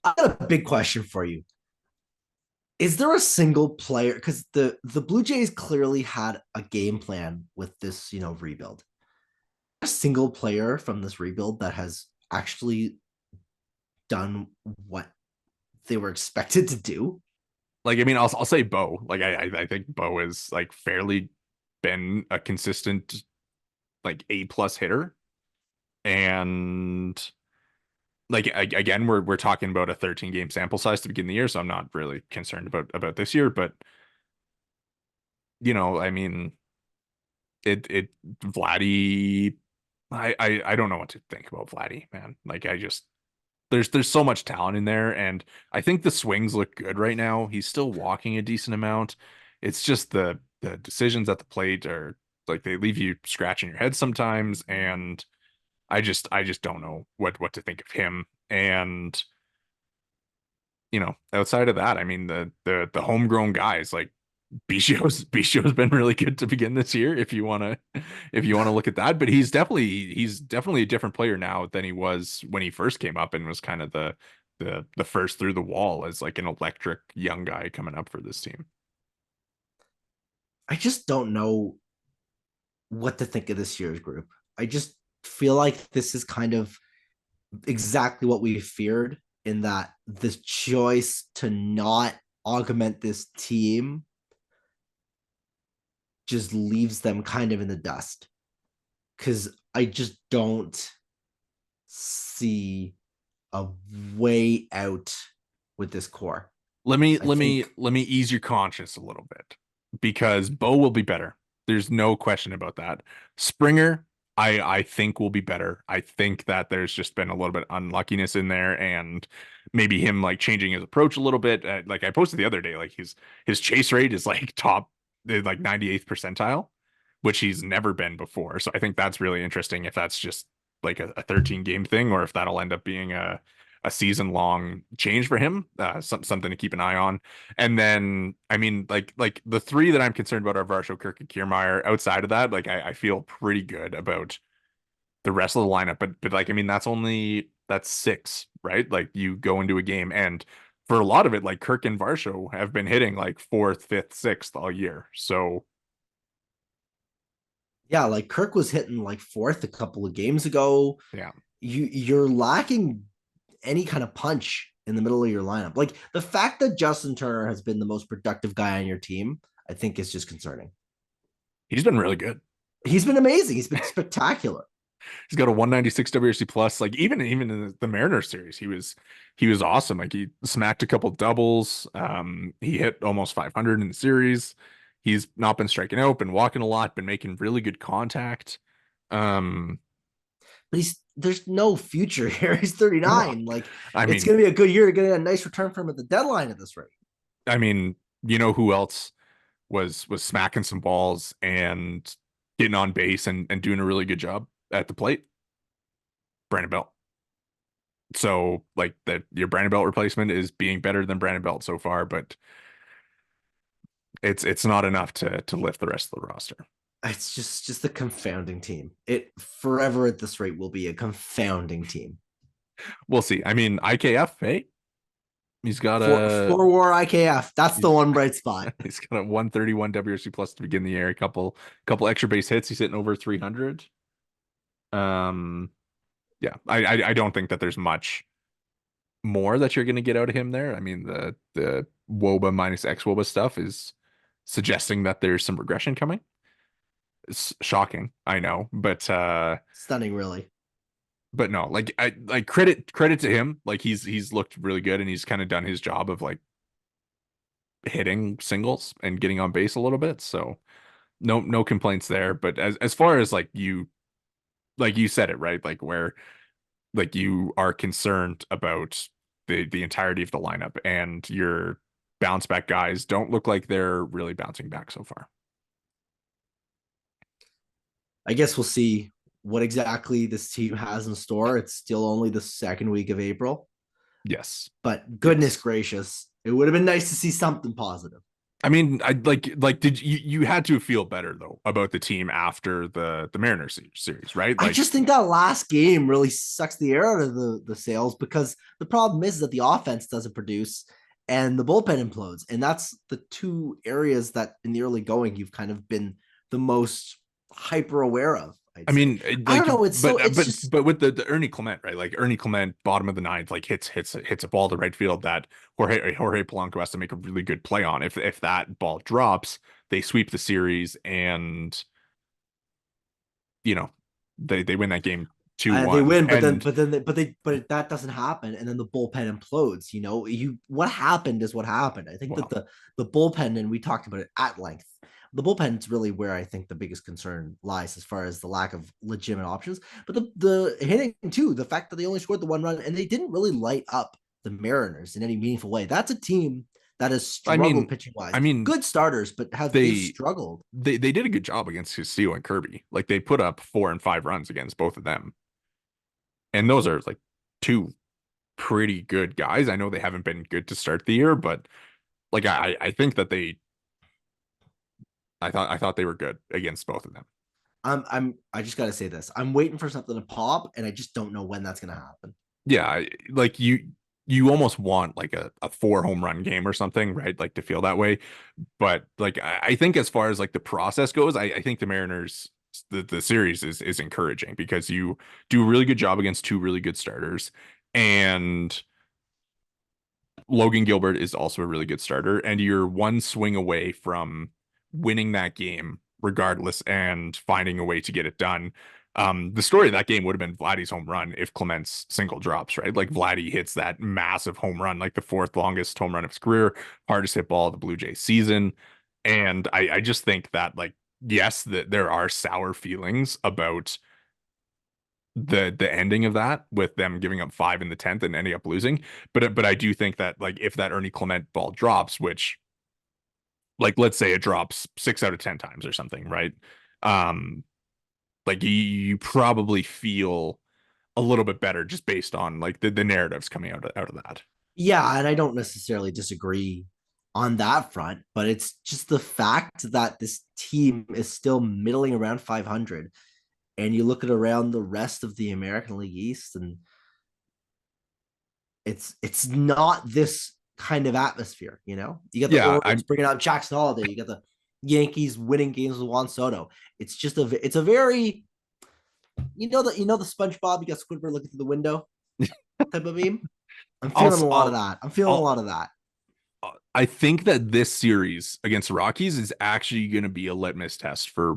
I got a big question for you. Is there a single player, because the Blue Jays clearly had a game plan with this, rebuild. A single player from this rebuild that has actually done what they were expected to do? Like, I mean, I'll say Bo. Like, I think Bo is like fairly been a consistent like A plus hitter, and like again, we're talking about a 13 game sample size to begin the year, so I'm not really concerned about this year. But I mean, it Vladdy, I don't know what to think about Vladdy, man. Like I just there's so much talent in there, and I think the swings look good right now. He's still walking a decent amount. It's just the decisions at the plate are like they leave you scratching your head sometimes, and I just don't know what to think of him. And outside of that, I mean the homegrown guys like Biggio's been really good to begin this year if you want to look at that, but he's definitely a different player now than he was when he first came up and was kind of the first through the wall as like an electric young guy coming up for this team. I just don't know what to think of this year's group. I just feel like this is kind of exactly what we feared, in that this choice to not augment this team just leaves them kind of in the dust. Because I just don't see a way out with this core. Let me I let me think, let me ease your conscience a little bit because Bo will be better. There's no question about that. Springer, I think will be better. I think that there's just been a little bit unluckiness in there, and maybe him like changing his approach a little bit. Like I posted the other day, like his chase rate is like top like 98th percentile, which he's never been before. So I think that's really interesting if that's just like a 13 game thing or if that'll end up being a season long change for him. Something to keep an eye on. And then, I mean, like the three that I'm concerned about are Varsho, Kirk, and Kiermaier. Outside of that, like I feel pretty good about the rest of the lineup. But like, I mean, that's six, right? Like you go into a game and for a lot of it, like Kirk and Varsho have been hitting like fourth, fifth, sixth all year. So yeah, like Kirk was hitting like fourth a couple of games ago. yeah, You're lacking any kind of punch in the middle of your lineup. Like the fact that Justin Turner has been the most productive guy on your team, I think is just concerning. he's been really good. He's been amazing. He's been spectacular. He's got a 196 WRC plus. Like even in the Mariners series, he was awesome. Like he smacked a couple doubles. He hit almost 500 in the series. He's not been striking out, been walking a lot, been making really good contact. Um, But there's no future here. He's well, 39. Like I it's mean, gonna be a good year to get a nice return from him at the deadline at this rate. I mean, you know who else was smacking some balls and getting on base and doing a really good job at the plate? Brandon Belt. So like that your Brandon Belt replacement is being better than Brandon Belt so far, but it's not enough to lift the rest of the roster. It's just a confounding team. It forever at this rate will be a confounding team. We'll see. I mean, IKF, hey, he's got a For War IKF, that's the he's one bright spot. he's got a 131 WRC plus to begin the year. A couple extra base hits. He's hitting over 300. Um, yeah, I don't think that there's much more that you're going to get out of him there. I mean, the WOBA minus X WOBA stuff is suggesting that there's some regression coming. It's shocking, I know, Stunning, really. but no, like I like credit to him. Like he's looked really good and he's kind of done his job of like hitting singles and getting on base a little bit. So no complaints there. But as far as like you said it right, like where like you are concerned about the entirety of the lineup and your bounce back guys don't look like they're really bouncing back so far. I guess we'll see what exactly this team has in store. It's still only the second week of April, Yes. but goodness Yes. gracious, it would have been nice to see something positive. I mean, I like did you had to feel better though about the team after the Mariners series, right? I Like, just think that last game really sucks the air out of the sails, because the problem is that the offense doesn't produce and the bullpen implodes. And that's the two areas that in the early going you've kind of been the most hyper aware of, I'd I say. mean, I like, don't know. It's so but it's but just but with the Ernie Clement, right? Like Ernie Clement, bottom of the ninth, like hits a ball to right field that Jorge Polanco has to make a really good play on. If that ball drops, they sweep the series, and you know they win that game two they one. win, but then And but then but that doesn't happen, and then the bullpen implodes. You know, you what happened is what happened. I think that well, the bullpen, and we talked about it at length, the bullpen's really where I think the biggest concern lies as far as the lack of legitimate options. But the hitting too, the fact that they only scored the one run and they didn't really light up the Mariners in any meaningful way. That's a team that has I struggled mean, pitching wise. I mean, Good starters, but they've they struggled. they did a good job against Castillo and Kirby. Like they put up 4 and 5 runs against both of them, and those are like two pretty good guys. I know they haven't been good to start the year, but like I think that I thought they were good against both of them. I just gotta say this. I'm waiting for something to pop, and I just don't know when that's gonna happen. Yeah, like you almost want like a 4 home run game or something, right? Like to feel that way. But like I think as far as like the process goes, I think the Mariners the series is encouraging because you do a really good job against two really good starters. And Logan Gilbert is also a really good starter, and you're one swing away from winning that game regardless and finding a way to get it done. The story of that game would have been Vladdy's home run if Clement's single drops, right? Like Vladdy hits that massive home run, like the fourth longest home run of his career, hardest hit ball of the Blue Jays season. And I just think that like, yes, that there are sour feelings about the ending of that with them giving up 5 in the 10th and ending up losing. But I do think that like if that Ernie Clement ball drops, which like let's say it drops 6 out of 10 times or something, right? Um, like you probably feel a little bit better just based on like the narratives coming out of that. Yeah, and I don't necessarily disagree on that front, but it's just the fact that this team is still middling around 500, and you look at around the rest of the American League East, and it's not this kind of atmosphere. You got the Yeah, Orioles I'm bringing out Jackson Holiday, you got the Yankees winning games with Juan Soto. It's a very the SpongeBob, you got Squidward looking through the window type of meme. I'm I'll feeling a lot of I'll that. I'm feeling a I'll lot of that. I think that this series against the Rockies is actually going to be a litmus test for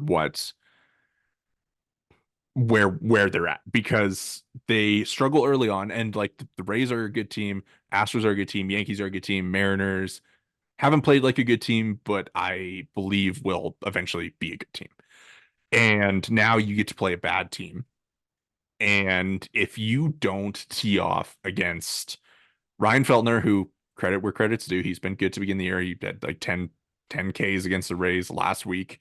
where they're at because they struggle early on and like the Rays are a good team, Astros are a good team, Yankees are a good team, Mariners haven't played like a good team, but I believe will eventually be a good team. And now you get to play a bad team. And if you don't tee off against Ryan Feltner, who credit where credit's due, he's been good to begin the year. He had like 10 Ks against the Rays last week.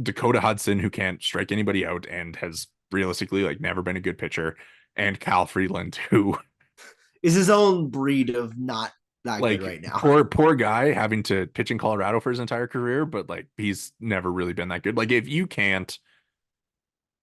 Dakota Hudson, who can't strike anybody out and has realistically like never been a good pitcher, and Cal Freeland, who Is his own breed of not that good like right now. poor guy having to pitch in Colorado for his entire career, but like he's never really been that good. Like if you can't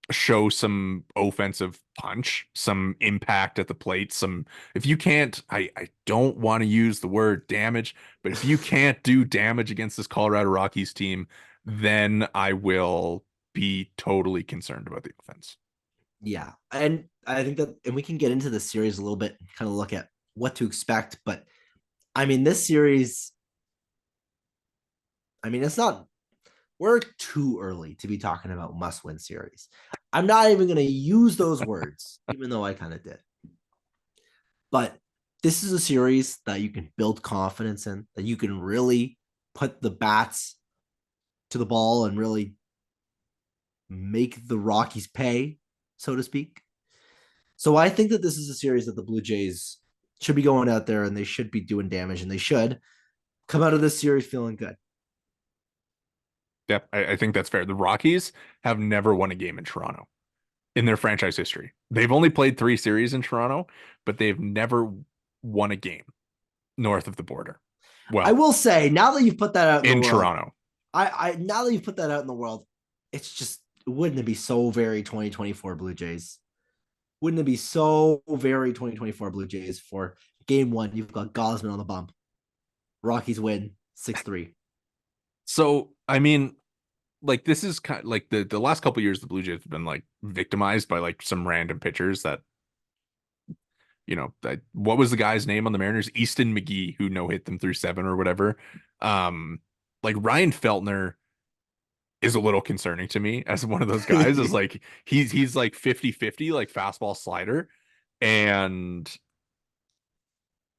show some offensive punch, some impact at the plate, some if you can't, I don't want to use the word damage, but if you can't do damage against this Colorado Rockies team, then I will be totally concerned about the offense. Yeah. And I think that, and we can get into the series a little bit, kind of look at what to expect. But I mean, this series, I mean, we're too early to be talking about must win series. I'm not even going to use those words, even though I kind of did. But this is a series that you can build confidence in, that you can really put the bats to the ball and really make the Rockies pay, so to speak. So I think that this is a series that the Blue Jays should be going out there and they should be doing damage and they should come out of this series feeling good. Yep, I think that's fair. The Rockies have never won a game in Toronto in their franchise history. They've only played 3 series in Toronto, but they've never won a game north of the border. I Well, will say, now that you've put that out in the in world, Toronto. I now that you've put that out in the world, it's just wouldn't it be so very 2024 Blue Jays? Wouldn't it be so very 2024 Blue Jays for game one? You've got Gosman on the bump. Rockies win 6-3. So, I mean, like this is kind of like the last couple years the Blue Jays have been like victimized by like some random pitchers that that what was the guy's name on the Mariners? Easton McGee, who no hit them through 7 or whatever. Um, like Ryan Feltner is a little concerning to me as one of those guys. Is like he's like 50-50, like fastball slider. And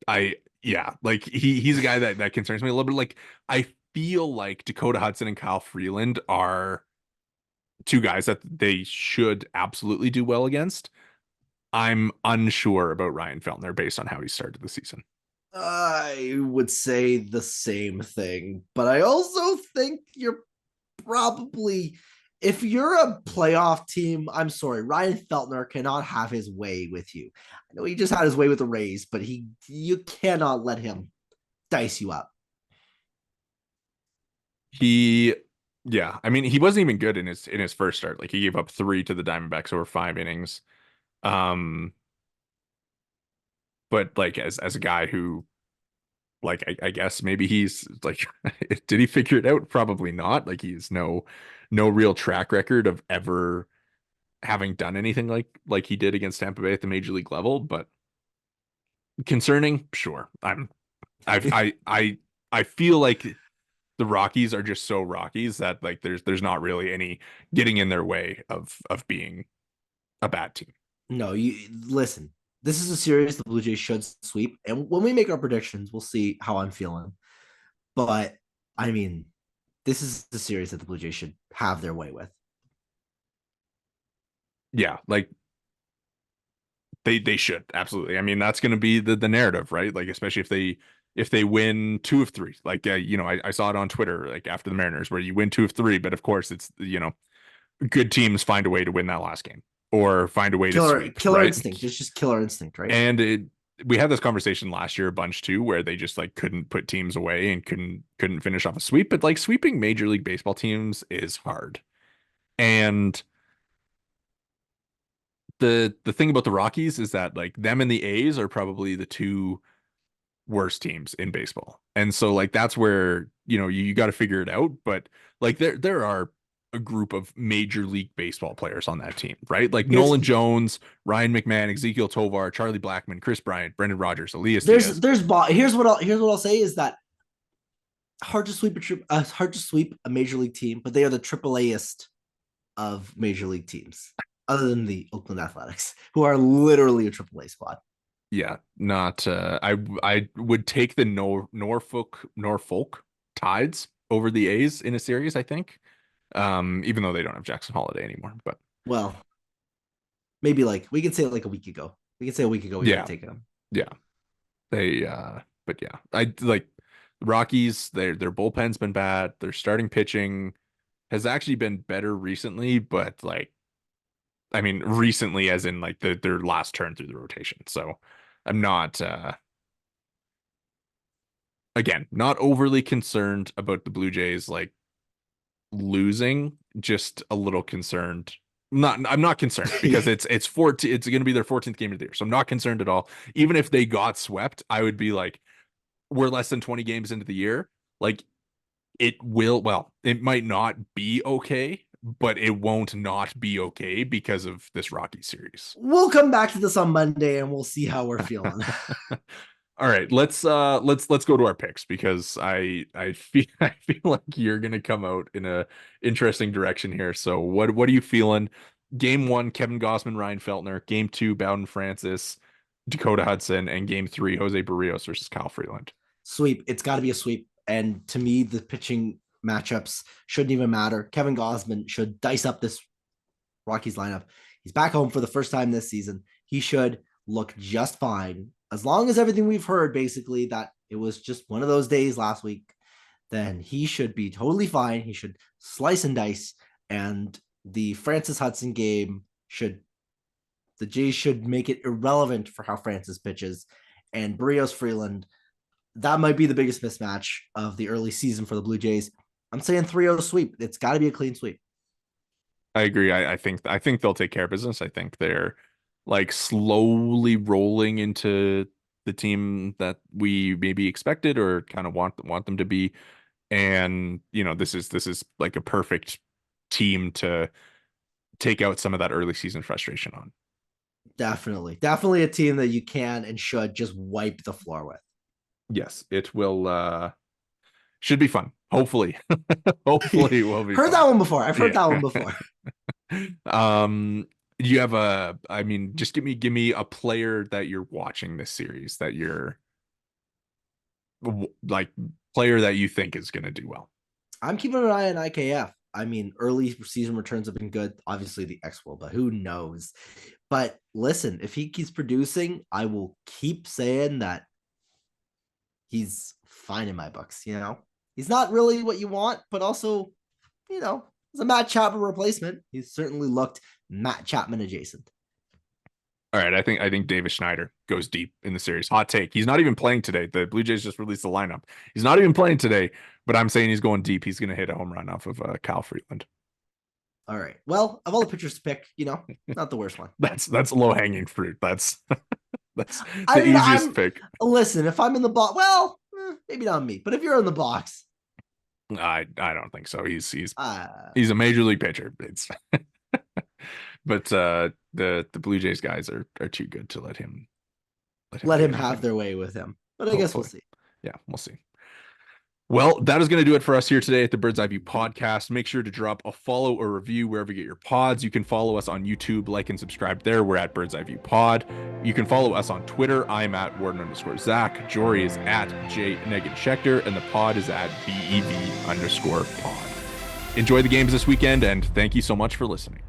I yeah, like he's a guy that concerns me a little bit. Like I feel like Dakota Hudson and Kyle Freeland are two guys that they should absolutely do well against. I'm unsure about Ryan Feltner based on how he started the season. I would say the same thing, but I also think you're probably, if you're a playoff team, I'm sorry, Ryan Feltner cannot have his way with you. I know he just had his way with the Rays, but you cannot let him dice you up. He, yeah, I mean, he wasn't even good in his first start. Like he gave up three to the Diamondbacks over 5 innings. Um, but like as a guy who, like, I guess maybe he's like, did he figure it out? Probably not. Like he's no real track record of ever having done anything like he did against Tampa Bay at the major league level. But concerning, sure. I feel like the Rockies are just so Rockies that like there's not really any getting in their way of being a bad team. No, you listen. This is a series the Blue Jays should sweep, and when we make our predictions, we'll see how I'm feeling. But I mean, this is the series that the Blue Jays should have their way with. Yeah, like they should absolutely. I mean, that's going to be the narrative, right? Like especially if they win two of three. Like I saw it on Twitter like after the Mariners where you win two of three, but of course it's good teams find a way to win that last game or find a way to sweep, Killer right? instinct. It's just killer instinct, right? And we had this conversation last year a bunch too, where they just like couldn't put teams away and couldn't finish off a sweep. But like sweeping Major League Baseball teams is hard. And the thing about the Rockies is that like them and the A's are probably the two worst teams in baseball. And so like that's where, you got to figure it out. But like there are a group of Major League Baseball players on that team, right? Like Here's Nolan Jones, Ryan McMahon, Ezekiel Tovar, Charlie Blackmon, Chris Bryant, Brendan Rodgers, Elias Diaz. here's what I'll say is that hard to sweep a major league team, but they are the triple Aist of major league teams, other than the Oakland Athletics, who are literally a triple A squad. Yeah, not I would take the Norfolk Tides over the A's in a series, I think. Even though they don't have Jackson Holiday anymore, but Well, maybe like we can say like a week ago. We can say a week ago we might have yeah, taken them. yeah. They but yeah. I like the Rockies, their bullpen's been bad. Their starting pitching has actually been better recently, but like I mean recently as in like their last turn through the rotation. So I'm not again, not overly concerned about the Blue Jays like losing, just a little concerned. I'm not concerned because it's 14, it's going to be their 14th game of the year. So I'm not concerned at all. Even if they got swept, I would be like we're less than 20 games into the year. Like it might not be okay, but it won't not be okay because of this Rocky series. We'll come back to this on Monday and we'll see how we're feeling. All right, let's go to our picks because I feel I feel like you're gonna come out in a interesting direction here. So what are you feeling? Game one, Kevin Gossman, Ryan Feltner. Game two, Bowden Francis, Dakota Hudson, and game three, Jose Barrios versus Kyle Freeland. Sweep. It's got to be a sweep. And to me, the pitching matchups shouldn't even matter. Kevin Gosman should dice up this Rockies lineup. He's back home for the first time this season. He should look just fine. As long as everything we've heard, basically, that it was just one of those days last week, then he should be totally fine. He should slice and dice. And the Francis Hudson game the Jays should make it irrelevant for how Francis pitches. And Barrios Freeland, that might be the biggest mismatch of the early season for the Blue Jays. I'm saying 3-0 sweep. It's got to be a clean sweep. I agree. I think they'll take care of business. I think they're like slowly rolling into the team that we maybe expected or kind of want them to be. And this is like a perfect team to take out some of that early season frustration on. Definitely. Definitely a team that you can and should just wipe the floor with. Yes, it will should be fun. Hopefully. Hopefully it will be Heard fun. that one before. I've heard Yeah. that one before. You have I mean, just give me a player that you're watching this series that you're like player that you think is going to do well? I'm keeping an eye on IKF. I mean, early season returns have been good. Obviously, the X will, but who knows? But listen, if he keeps producing, I will keep saying that he's fine in my books. He's not really what you want, but also, as a Matt Chapman replacement, he's certainly looked Matt Chapman adjacent. All right, I think Davis Schneider goes deep in the series. Hot take. He's not even playing today. The Blue Jays just released the lineup. He's not even playing today, but I'm saying he's going deep. He's going to hit a home run off of Kyle Freeland. All right. Well, of all the pitchers to pick, not the worst one. That's low hanging fruit. That's the easiest pick. Listen, if I'm in the box, well, maybe not me, but if you're in the box, I don't think so. He's a major league pitcher. It's but the Blue Jays guys are too good to let him have their way with him. But I guess we'll see. Yeah, we'll see. Well, that is going to do it for us here today at the Bird's Eye View podcast. Make sure to drop a follow or review wherever you get your pods. You can follow us on YouTube, like and subscribe there. We're at Bird's Eye View Pod. You can follow us on Twitter. I'm at Worden_Zach. Jori is at Jori Negin-Shecter, and the pod is at BEV_pod. Enjoy the games this weekend, and thank you so much for listening.